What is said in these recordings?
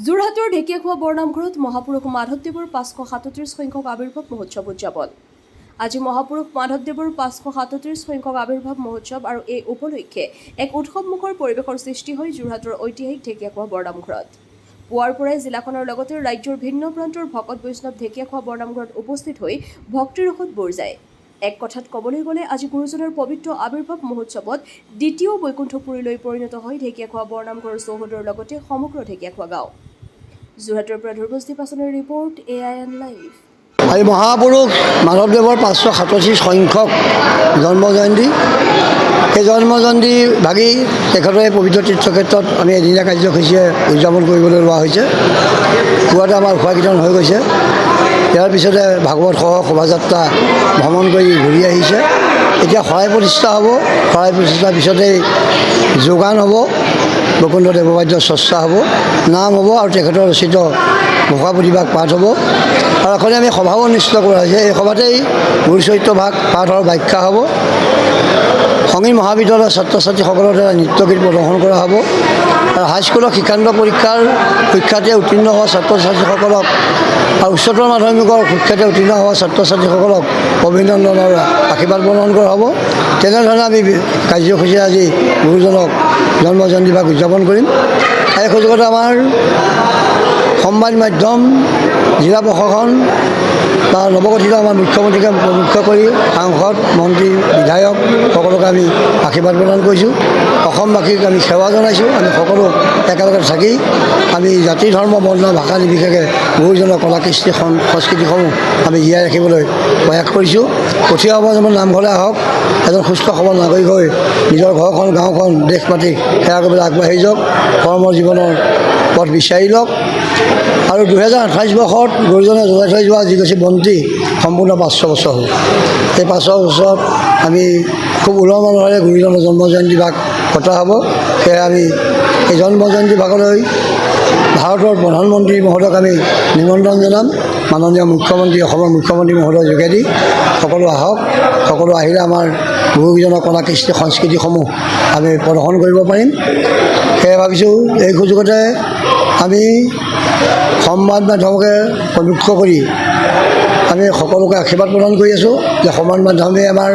যোৰহাটৰ ঢেকীয়াখোৱা বৰনামঘৰত মহাপুৰুষ মাধৱদেৱৰ 537 সংখ্যক আৱিৰ্ভাৱ মহোৎসৱ উদযাপন। আজি মহাপুৰুষ মাধৱদেৱৰ 537 সংখ্যক আৱিৰ্ভাৱ মহোৎসৱ আৰু এই উপলক্ষে এক উৎসৱমুখৰ পৰিৱেশৰ সৃষ্টি হয় যোৰহাটৰ ঐতিহাসিক ঢেকীয়াখোৱা বৰনামঘৰত। পুৱাৰ পৰাই জিলাখনৰ লগতে ৰাজ্যৰ ভিন্ন প্ৰান্তৰ ভকত বৈষ্ণৱ ঢেকীয়াখোৱা বৰনামঘৰত উপস্থিত হৈ ভক্তিৰসত বৰ যায়। এক কথাত ক'বলৈ গ'লে আজি গুৰুজনৰ পবিত্ৰ আৱিৰ্ভাৱ মহোৎসৱত দ্বিতীয় বৈকুণ্ঠপুৰীলৈ পৰিণত হয় ঢেকীয়াখোৱা বৰনামঘৰৰ চৌহদৰ লগতে সমগ্ৰ ঢেকীয়াখোৱা গাঁও। যোৰহাটৰ পৰা ধ্ৰুৱজ্যোতি পাছনৰ ৰিপৰ্ট AIN লাইভ। আজি মহাপুৰুষ মাধৱদেৱৰ 537 সংখ্যক জন্মজয়ন্তী। এই জন্মজয়ন্তী ভাগি তেখেতৰ এই পবিত্ৰ তীৰ্থক্ষেত্ৰত আমি এদিনীয়া কাৰ্যসূচীৰে উদযাপন কৰিবলৈ লোৱা হৈছে। পুৱাতে আমাৰ উষা কীৰ্তন হৈ গৈছে। ইয়াৰ পিছতে ভাগৱত সহ শোভাযাত্ৰা ভ্ৰমণ কৰি ঘূৰি আহিছে। এতিয়া শৰাই প্ৰতিষ্ঠা হ'ব। শৰাই প্ৰতিষ্ঠাৰ পিছতেই যোগান হ'ব, বৈকুণ্ঠ দেৱবাদ্য চৰ্চা হ'ব, নাম হ'ব আৰু তেখেতৰ ৰচিত ঘোষা প্ৰতিভাগ পাঠ হ'ব। আৰু এখনে আমি সভাও অনুষ্ঠিত কৰা হৈছে। এই সভাতেই গুৰুচৰিত্ৰ ভাগ পাঠ আৰু ব্যাখ্যা হ'ব। সংগীত মহাবিদ্যালয়ৰ ছাত্ৰ ছাত্ৰীসকলৰ দ্বাৰা নৃত্য গীত প্ৰদৰ্শন কৰা হ'ব। আৰু হাইস্কুলৰ শিক্ষান্ত পৰীক্ষাৰ সুখ্যাতে উত্তীৰ্ণ হোৱা ছাত্ৰ ছাত্ৰীসকলক আৰু উচ্চতৰ মাধ্যমিকৰ সুখ্যাতে উত্তীৰ্ণ হোৱা ছাত্ৰ ছাত্ৰীসকলক অভিনন্দনৰ আশীৰ্বাদ প্ৰদান কৰা হ'ব। তেনেধৰণে আমি কাৰ্যসূচীৰে আজি গুৰুজনক জন্মজয়ন্তী ভাগ উদযাপন কৰিম। এই সুযোগতে আমাৰ সংবাদ মাধ্যম, জিলা প্ৰশাসন বা নৱগঠিত আমাৰ মুখ্যমন্ত্ৰীকে মুখ্য কৰি সাংসদ, মন্ত্ৰী, বিধায়ক সকলোকে আমি আশীৰ্বাদ প্ৰদান কৰিছোঁ। অসমবাসীক আমি সেৱা জনাইছোঁ। আমি সকলো একেলগে থাকি আমি জাতি, ধৰ্ম, বৰ্ণ, ভাষা নিৰ্বিশেষে গুৰুজনৰ কলা কৃষ্টি সংস্কৃতিসমূহ আমি জীয়াই ৰাখিবলৈ প্ৰয়াস কৰিছোঁ। উঠি অহা প্ৰজন্মৰ নামঘৰলৈ আহক, এজন সুস্থ সবল নাগৰিক হৈ নিজৰ ঘৰখন, গাঁওখন, দেশ মাতৃক সেৱা কৰিবলৈ আগবাঢ়ি যাওক, কৰ্মৰ জীৱনৰ পথ বিচাৰি লওক। আৰু 2028 বৰ্ষত গুৰুজনে জ্বলাই থৈ যোৱা যিগছি বন্তি সম্পূৰ্ণ 500 বছৰ হ'ল। এই 500 বছৰত আমি খুব উলহ মালহেৰে গুৰুজনৰ জন্মজয়ন্তী ভাগ পতা হ'ব। সেয়ে আমি এই জন্মজয়ন্তী ভাগলৈ ভাৰতৰ প্ৰধানমন্ত্ৰী মহোদয়ক আমি নিমন্ত্ৰণ জনাম। মাননীয় মুখ্যমন্ত্ৰী, অসমৰ মুখ্যমন্ত্ৰী মহোদয়ৰ যোগেদি সকলো আহক। সকলো আহিলে আমাৰ গুৰুজনৰ কলা কৃষ্টি সংস্কৃতিসমূহ আমি প্ৰদৰ্শন কৰিব পাৰিম। সেয়ে ভাবিছোঁ এই সুযোগতে আমি সংবাদ মাধ্যমকে প্ৰমুখ্য কৰি আমি সকলোকে আশীৰ্বাদ প্ৰদান কৰি আছোঁ যে সংবাদ মাধ্যমে আমাৰ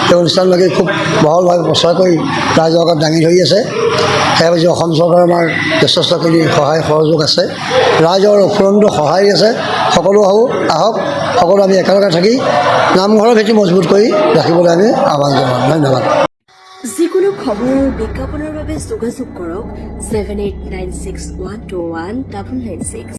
এই অনুষ্ঠানভাগি খুব বহলভাৱে প্ৰচাৰ কৰি ৰাইজৰ আগত দাঙি ধৰি আছে। সেয়া ভাবিছোঁ অসম চৰকাৰৰ আমাৰ যথেষ্টখিনি সহায় সহযোগ আছে, ৰাইজৰ অফুৰন্ত সহায় আছে। সকলো আহক, সকলো আমি একেলগে থাকি নামঘৰৰ ভেটি মজবুত কৰি ৰাখিবলৈ আমি আহ্বান জনাম। ধন্যবাদ। যিকোনো খবৰ আৰু বিজ্ঞাপনৰ বাবে যোগাযোগ কৰক 7896121996।